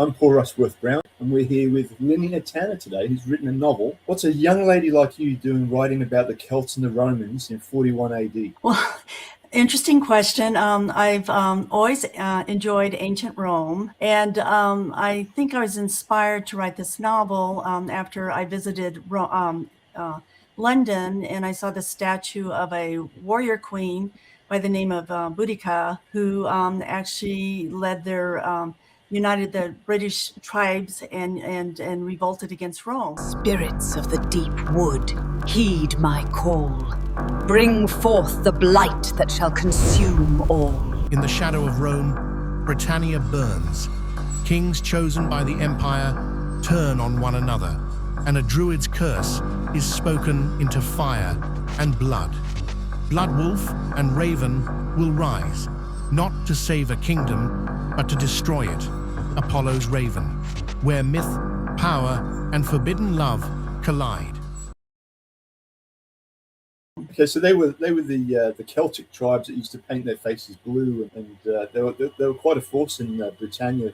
I'm Paul Rushworth-Brown, and we're here with Linea Tanner today, who's written a novel. What's a young lady like you doing writing about the Celts and the Romans in 41 AD? Well, interesting question. I've always enjoyed ancient Rome, and I think I was inspired to write this novel after I visited London, and I saw the statue of a warrior queen by the name of Boudica, who actually united the British tribes and revolted against Rome. Spirits of the deep wood, heed my call. Bring forth the blight that shall consume all. In the shadow of Rome, Britannia burns. Kings chosen by the empire turn on one another, and a druid's curse is spoken into fire and blood. Bloodwolf and Raven will rise, not to save a kingdom, but to destroy it. Apollo's Raven, where myth, power, and forbidden love collide. Okay, so they were the Celtic tribes that used to paint their faces blue, and they were quite a force in Britannia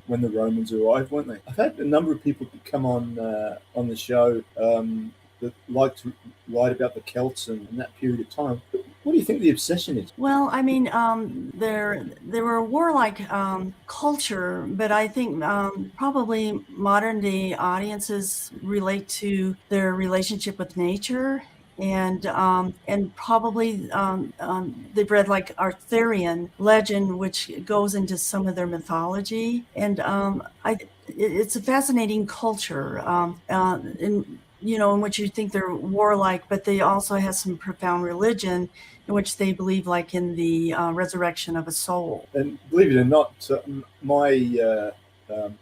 when the Romans arrived, weren't they? I've had a number of people come on the show that like to write about the Celts and that period of time. But what do you think the obsession is? Well, I mean, they were a warlike culture, but I think probably modern day audiences relate to their relationship with nature. And probably they've read like Arthurian legend, which goes into some of their mythology, and it's a fascinating culture, in which you think they're warlike, but they also have some profound religion in which they believe, like in the resurrection of a soul. And believe it or not, my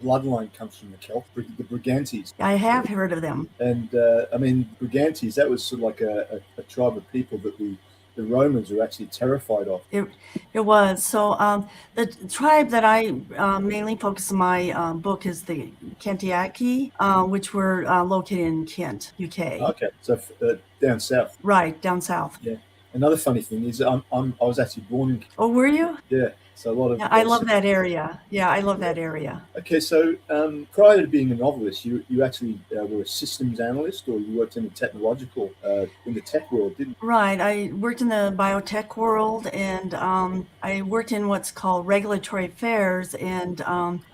bloodline comes from the Celts, the Brigantes. I have heard of them. And I mean, Brigantes, that was sort of like a tribe of people that the Romans were actually terrified of. It was. So the tribe that I mainly focus on my book is the Kentiaki, which were located in Kent, UK. Okay, so down south. Right, down south. Yeah. Another funny thing is I was actually born in Kent. Oh, were you? Yeah. So a lot of. Yeah, I love that area. Yeah, I love that area. Okay, so prior to being a novelist, you actually were a systems analyst, or you worked in the technological, in the tech world, didn't you? Right. I worked in the biotech world, and I worked in what's called regulatory affairs, and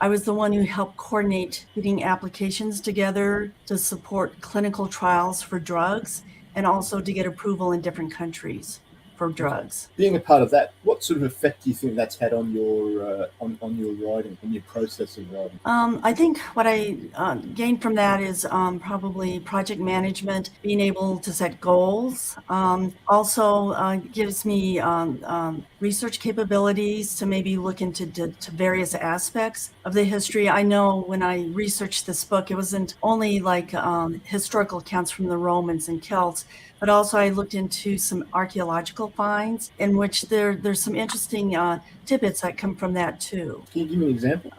I was the one who helped coordinate putting applications together to support clinical trials for drugs, and also to get approval in different countries for drugs. Being a part of that, what sort of effect do you think that's had on your writing, on your process of writing? I think what I gained from that is probably project management, being able to set goals. Also gives me research capabilities to maybe look into to various aspects of the history. I know when I researched this book, it wasn't only like historical accounts from the Romans and Celts, but also I looked into some archaeological finds in which there's some interesting tidbits that come from that too. Can you give me an example?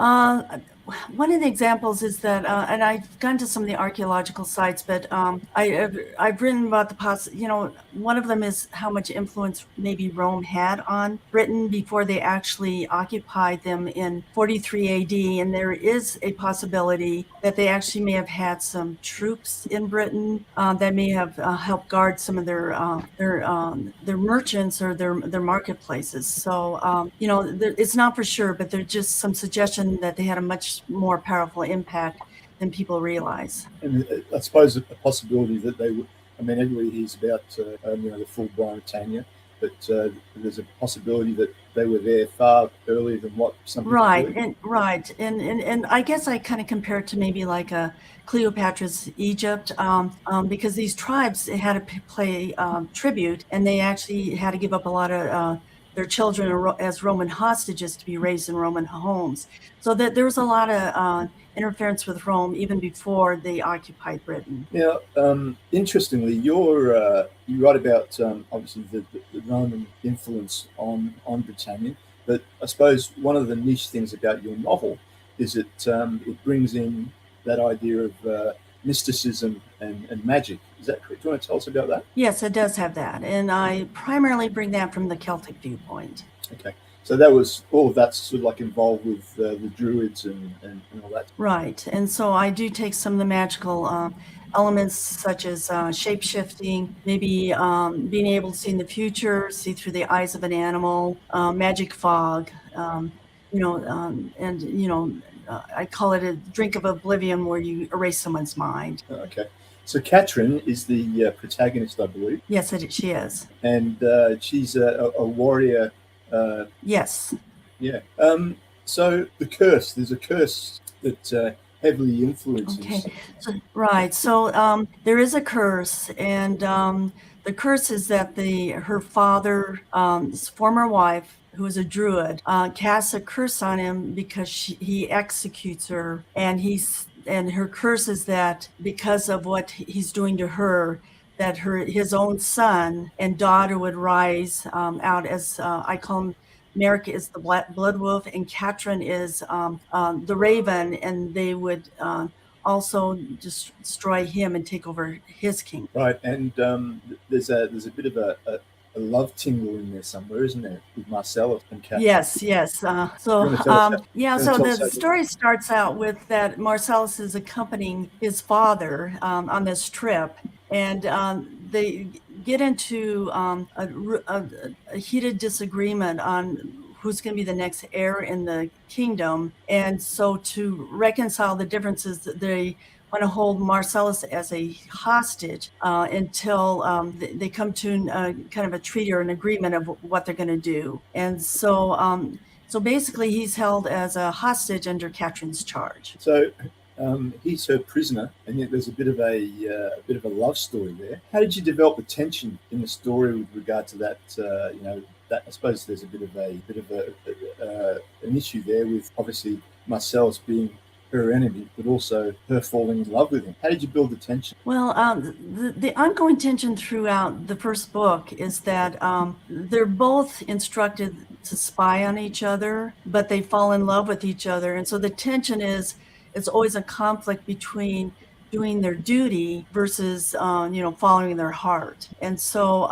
One of the examples is that, and I've gone to some of the archaeological sites, but I've written about one of them is how much influence maybe Rome had on Britain before they actually occupied them in 43 AD. And there is a possibility that they actually may have had some troops in Britain that may have helped guard some of their merchants or their marketplaces. So, it's not for sure, but there's just some suggestion that they had a much more powerful impact than people realize. And I suppose a possibility that they would. I mean, everybody hears about the full Britannia, but there's a possibility that they were there far earlier than what some people believe. And I guess I kind of compare it to maybe like a Cleopatra's Egypt, because these tribes had to pay tribute, and they actually had to give up a lot of their children as Roman hostages to be raised in Roman homes. So that there was a lot of interference with Rome even before they occupied Britain. Now, interestingly, you write about obviously the Roman influence on Britannia, but I suppose one of the niche things about your novel is that it brings in that idea of mysticism and magic. Is that correct? Do you want to tell us about that? Yes, it does have that. And I primarily bring that from the Celtic viewpoint. Okay. So that was all of that's sort of like involved with the druids and all that. Right. And so I do take some of the magical elements such as shape shifting, maybe being able to see in the future, see through the eyes of an animal, magic fog, I call it a drink of oblivion where you erase someone's mind. Okay. So Katrin is the protagonist, I believe. Yes, she is. And she's a warrior. Yes. Yeah. So the curse, there's a curse that heavily influences. Okay. Right. So there is a curse, and the curse is that her father's former wife, who is a druid, casts a curse on him because he executes her, and her curse is that because of what he's doing to her, that his own son and daughter would rise out as I call him. Merrick is the blood wolf, and Katrin is the raven, and they would also destroy him and take over his kingdom. Right, and there's a bit of a love tingle in there somewhere, isn't there, with Marcellus and Katrin? Yes. So the story starts out with that Marcellus is accompanying his father on this trip, and they get into a heated disagreement on who's going to be the next heir in the kingdom. And so to reconcile the differences, they want to hold Marcellus as a hostage until they come to kind of a treaty or an agreement of what they're going to do. And so basically he's held as a hostage under Katrin's charge. So he's her prisoner, and yet there's a bit of a love story there. How did you develop the tension in the story with regard to that? That I suppose there's a bit of an issue there with obviously Marcellus being her enemy, but also her falling in love with him. How did you build the tension? Well, the ongoing tension throughout the first book is that they're both instructed to spy on each other, but they fall in love with each other, and so the tension is. It's always a conflict between doing their duty versus, following their heart. And so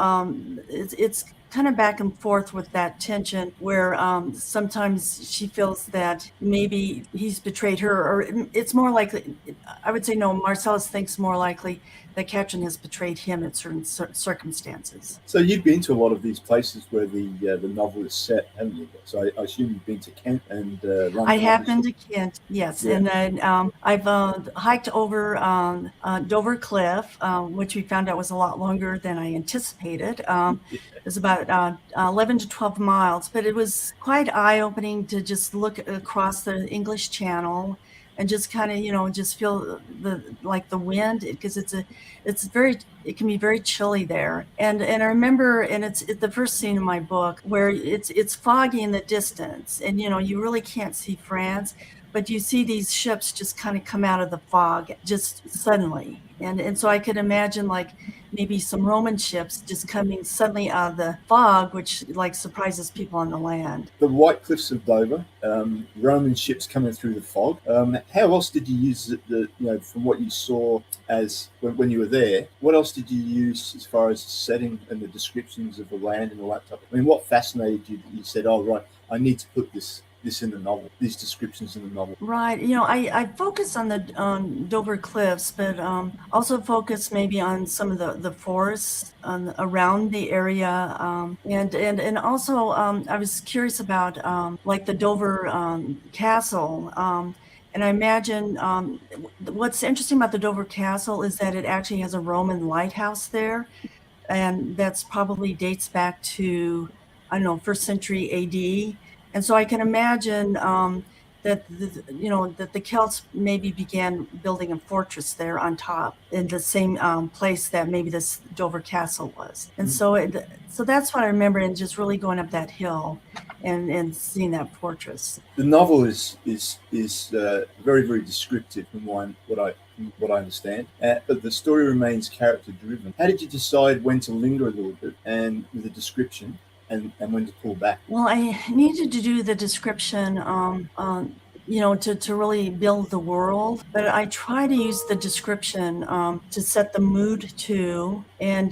it's kind of back and forth with that tension where sometimes she feels that maybe he's betrayed her, or it's more likely, I would say no, Marcellus thinks more likely that Katrin has betrayed him in certain circumstances. So you've been to a lot of these places where the novel is set, haven't you? So I assume you've been to Kent and London. I have been to Kent, yes. Yeah. And then I've hiked over Dover Cliff, which we found out was a lot longer than I anticipated. It was about 11 to 12 miles, but it was quite eye-opening to just look across the English Channel and just kind of, just feel the wind, because it can be very chilly there. And I remember, and it's the first scene in my book where it's foggy in the distance, and you really can't see France, but you see these ships just kind of come out of the fog just suddenly. And so I could imagine maybe some Roman ships just coming suddenly out of the fog, which surprises people on the land. The White Cliffs of Dover, Roman ships coming through the fog. How else did you use it? From what you saw as when you were there, what else did you use as far as the setting and the descriptions of the land and all that type? I mean, what fascinated you that you said, "Oh, right, I need to put this in the novel, these descriptions in the novel"? Right. I focus on Dover Cliffs, but also focus maybe on some of the forests around the area, and also I was curious about the Dover Castle. And I imagine what's interesting about the Dover Castle is that it actually has a Roman lighthouse there, and that's probably dates back to, I don't know, 1st century AD. And so I can imagine that the Celts maybe began building a fortress there on top in the same place that maybe this Dover Castle was. And so that's what I remember, and just really going up that hill and seeing that fortress. The novel is very, very descriptive from what I understand, but the story remains character driven. How did you decide when to linger a little bit and with the description, and when to pull back? Well, I needed to do the description, to really build the world, but I try to use the description to set the mood too. And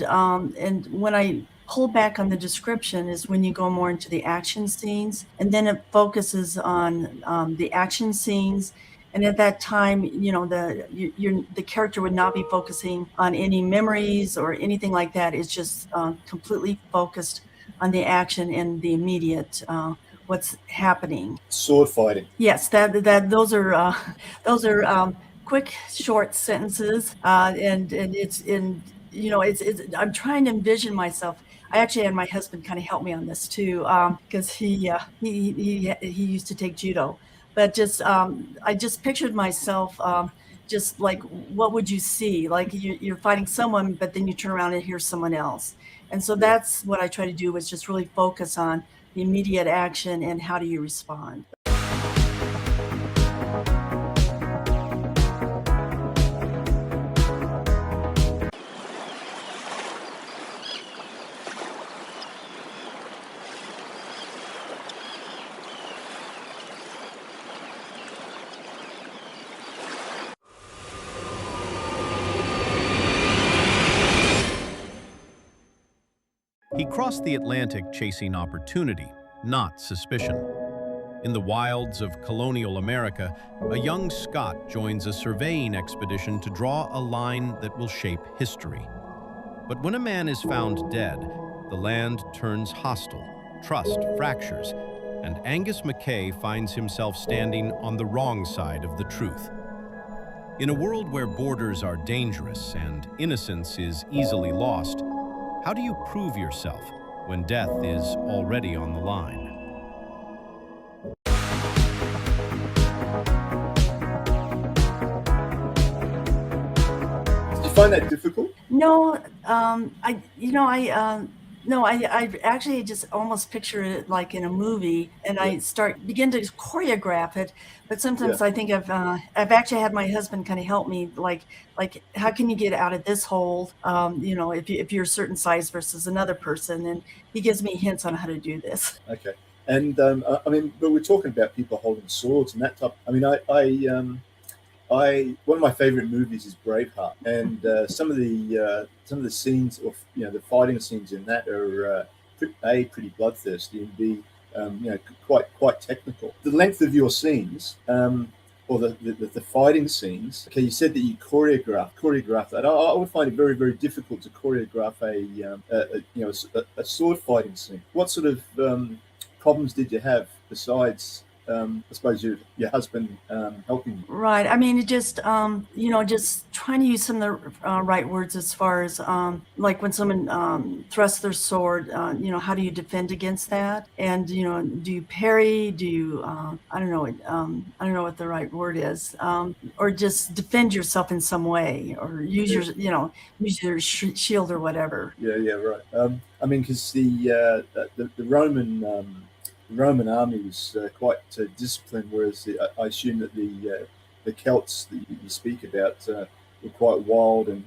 when I pull back on the description is when you go more into the action scenes, and then it focuses on the action scenes. And at that time, the character would not be focusing on any memories or anything like that. It's just completely focused on the action and the immediate what's happening. Sword fighting. Yes, those are quick, short sentences, and it's in it's I'm trying to envision myself. I actually had my husband kind of help me on this too, because he used to take judo, but just I just pictured myself. Just like, what would you see? Like you're fighting someone, but then you turn around and hear someone else. And so that's what I try to do, is just really focus on the immediate action and how do you respond. He crossed the Atlantic chasing opportunity, not suspicion. In the wilds of colonial America, a young Scot joins a surveying expedition to draw a line that will shape history. But when a man is found dead, the land turns hostile, trust fractures, and Angus MacKay finds himself standing on the wrong side of the truth. In a world where borders are dangerous and innocence is easily lost, how do you prove yourself when death is already on the line? Did you find that difficult? No, I actually just almost picture it like in a movie, and I begin to choreograph it. But sometimes I think I've actually had my husband kind of help me, like how can you get out of this hold? If you're a certain size versus another person, and he gives me hints on how to do this. Okay. And but we're talking about people holding swords and that type. I mean, one of my favorite movies is Braveheart, and some of the scenes, or the fighting scenes in that are pretty bloodthirsty, and B, quite technical. The length of your scenes, or the fighting scenes. Okay, you said that you choreograph that. I would find it very, very difficult to choreograph a sword fighting scene. What sort of problems did you have besides, I suppose, your husband helping you? Right. I mean, it just just trying to use some of the right words, as far as like when someone thrusts their sword. How do you defend against that? And do you parry? Do you I don't know what the right word is, or just defend yourself in some way, or use your shield or whatever. Yeah, right. I mean, because the Roman army was quite disciplined, whereas I assume that the Celts that you speak about were quite wild and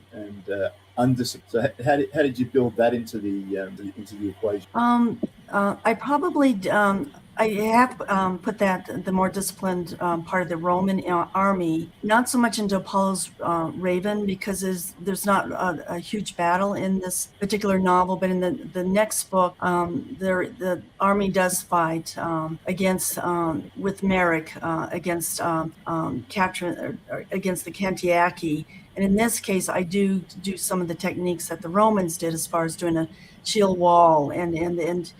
undisciplined. So how did you build that into the equation? I probably I have put the more disciplined part of the Roman army, not so much into Apollo's Raven, because there's not a huge battle in this particular novel, but in the next book, the army does fight against with Merrick against capture against the Cantiaci. And in this case, I do some of the techniques that the Romans did, as far as doing a shield wall and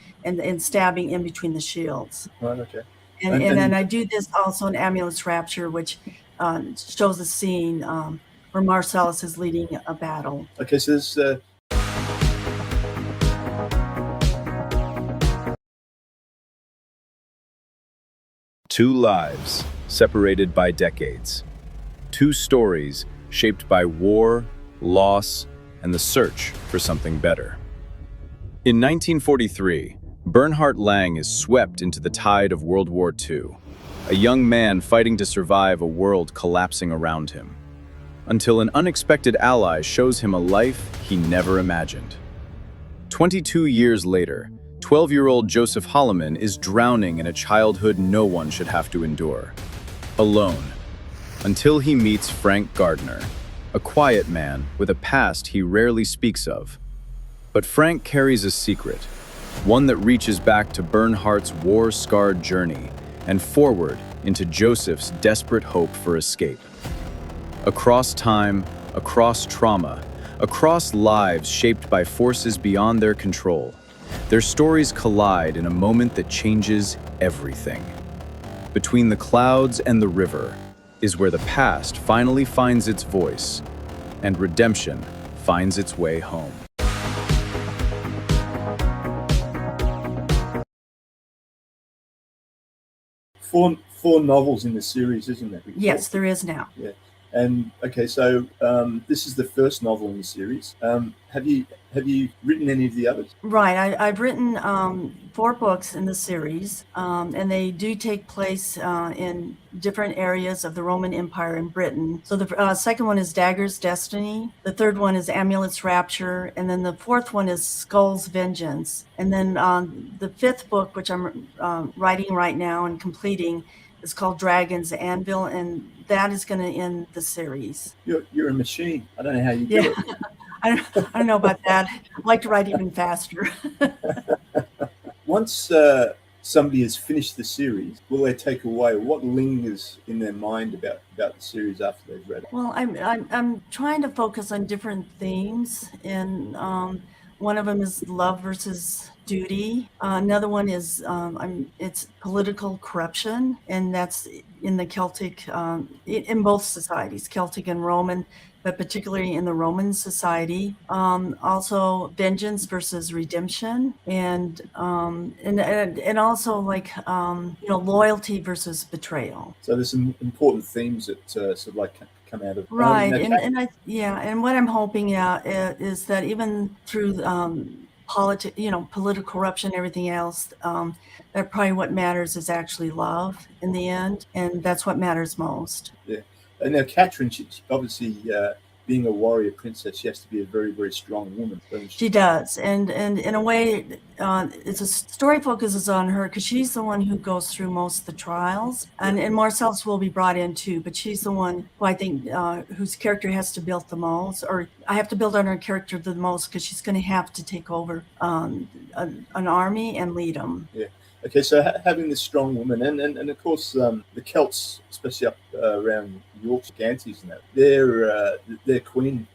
stabbing in between the shields. Right. Okay. And then I do this also in Amulet's Rapture, which shows a scene where Marcellus is leading a battle. Okay, so there's two lives separated by decades. Two stories shaped by war, loss, and the search for something better. In 1943, Bernhard Lang is swept into the tide of World War II, a young man fighting to survive a world collapsing around him, until an unexpected ally shows him a life he never imagined. 22 years later, 12-year-old Joseph Holloman is drowning in a childhood no one should have to endure, alone, until he meets Frank Gardner, a quiet man with a past he rarely speaks of. But Frank carries a secret, one that reaches back to Bernhardt's war-scarred journey and forward into Joseph's desperate hope for escape. Across time, across trauma, across lives shaped by forces beyond their control, their stories collide in a moment that changes everything. Between the clouds and the river is where the past finally finds its voice, and redemption finds its way home. Four novels in the series, isn't there? Yes, there is now. Yeah. And okay, so this is the first novel in the series. Have you written any of the others? Right. I've written 4 books in the series, and they do take place in different areas of the Roman Empire in Britain. So the second one is Dagger's Destiny. The third one is Amulet's Rapture. And then the fourth one is Skull's Vengeance. And then the fifth book, which I'm writing right now and completing, is called Dragon's Anvil, and that is going to end the series. You're a machine. I don't know how you do it. I don't know about that. I'd like to write even faster. Once somebody has finished the series, will they take away what lingers in their mind about the series after they've read it? Well, I'm trying to focus on different themes, and one of them is love versus duty. Another one is it's political corruption, and that's in the Celtic, in both societies, Celtic and Roman, but particularly in the Roman society. Also, vengeance versus redemption, and also like loyalty versus betrayal. So there's some important themes that sort of like come out of right, and what I'm hoping is that even through political corruption, everything else, that probably what matters is actually love in the end, and that's what matters most. Yeah, and now Catherine, she obviously being a warrior princess, she has to be a very, very strong woman, doesn't she? She does, and in a way, it's a story focuses on her because she's the one who goes through most of the trials, and Marcel's will be brought in too, but she's the one who I think whose character has to build the most, or I have to build on her character the most because she's going to have to take over an army and lead them. Yeah. Okay, so having this strong woman, and of course the Celts, especially up around York, Gantes and that, their queen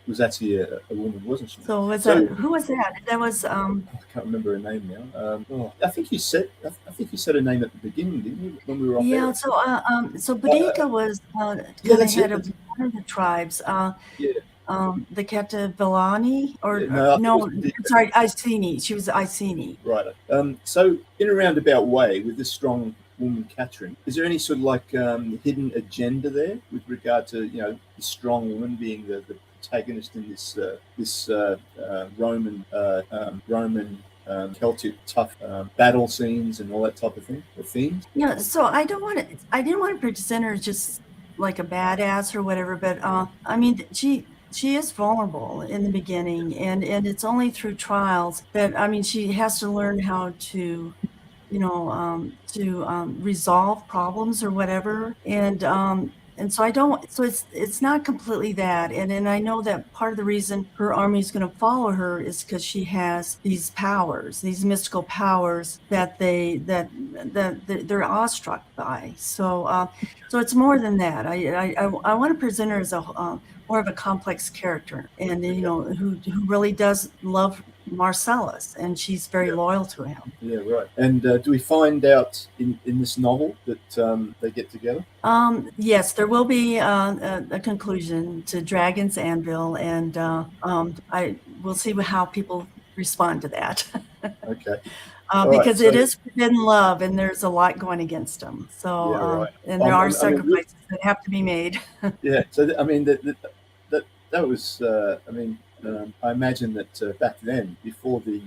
was actually a woman, wasn't she? So who was that? That was I can't remember her name now. I think you said her name at the beginning, didn't you? When we were on there? So Boudica was kind of head of one of the tribes. The Catevilani, sorry, Iceni. She was Iceni. Right. So in a roundabout way, with this strong woman, Catherine, is there any sort of like hidden agenda there with regard to the strong woman being the protagonist in this Roman Celtic tough battle scenes and all that type of thing, or themes? Yeah. So I didn't want to present her just like a badass or whatever, but I mean she is vulnerable in the beginning, and it's only through trials that she has to learn how to resolve problems or whatever, and so it's not completely that, and I know that part of the reason her army is going to follow her is because she has these powers, these mystical powers that they're awestruck by. So it's more than that. I want to present her as a more of a complex character, and who really does love Marcellus, and she's very loyal to him. Yeah, right. And do we find out in this novel that they get together? Yes, there will be a conclusion to Dragon's Anvil, and I will see how people respond to that. Okay. Because it is forbidden love, and there's a lot going against them. So, and there are sacrifices that have to be made. Yeah. So that was. I imagine that back then, before the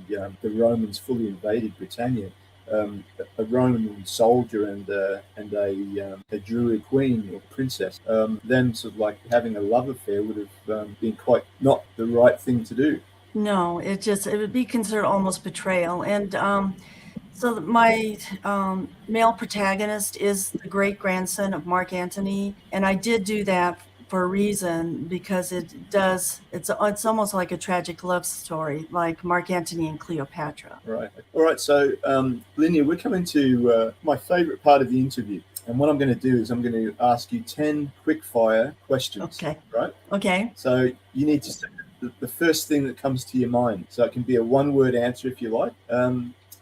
Romans fully invaded Britannia, a Roman soldier and a Druid queen or princess, them sort of like having a love affair would have been quite not the right thing to do. No, it would be considered almost betrayal. And so my male protagonist is the great grandson of Mark Antony, and I did do that for a reason, because it's almost like a tragic love story, like Mark Antony and Cleopatra. Right. All right. So, Linea, we're coming to my favorite part of the interview. And what I'm going to do is I'm going to ask you 10 quick fire questions. Okay. Right? Okay. So you need to say the first thing that comes to your mind. So it can be a one-word answer if you like.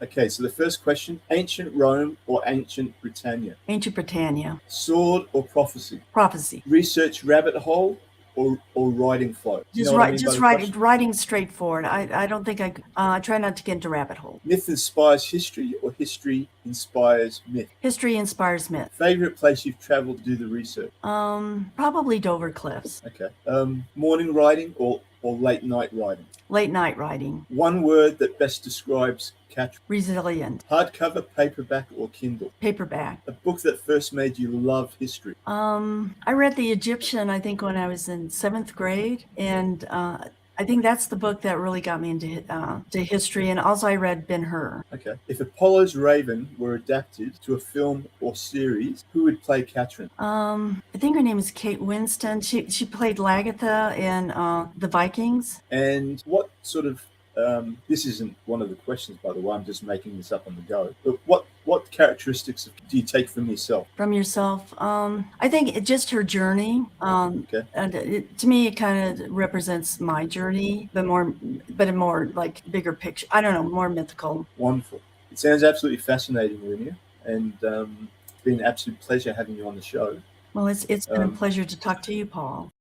Okay, so the first question, ancient Rome or ancient Britannia? Ancient Britannia. Sword or prophecy? Prophecy. Research rabbit hole or writing flow? Do you know what I mean by the question? Writing straightforward. I don't think I try not to get into rabbit hole. Myth inspires history or history inspires myth? History inspires myth. Favorite place you've traveled to do the research? Probably Dover Cliffs. Okay. Morning writing or late night writing? Late night writing. One word that best describes Catherine. Resilient. Hardcover, paperback, or Kindle? Paperback. A book that first made you love history? I read The Egyptian, I think, when I was in 7th grade, and I think that's the book that really got me into to history. And also I read Ben-Hur. Okay. If Apollo's Raven were adapted to a film or series, who would play Catherine? I think her name is Kate Winston. She played Lagatha in The Vikings. And what sort of this isn't one of the questions, by the way, I'm just making this up on the go. But what characteristics do you take from yourself? From yourself? I think just her journey. Okay. And to me, it kind of represents my journey, but a more like bigger picture. I don't know, more mythical. Wonderful. It sounds absolutely fascinating, Linea. And it's been an absolute pleasure having you on the show. Well, it's been a pleasure to talk to you, Paul.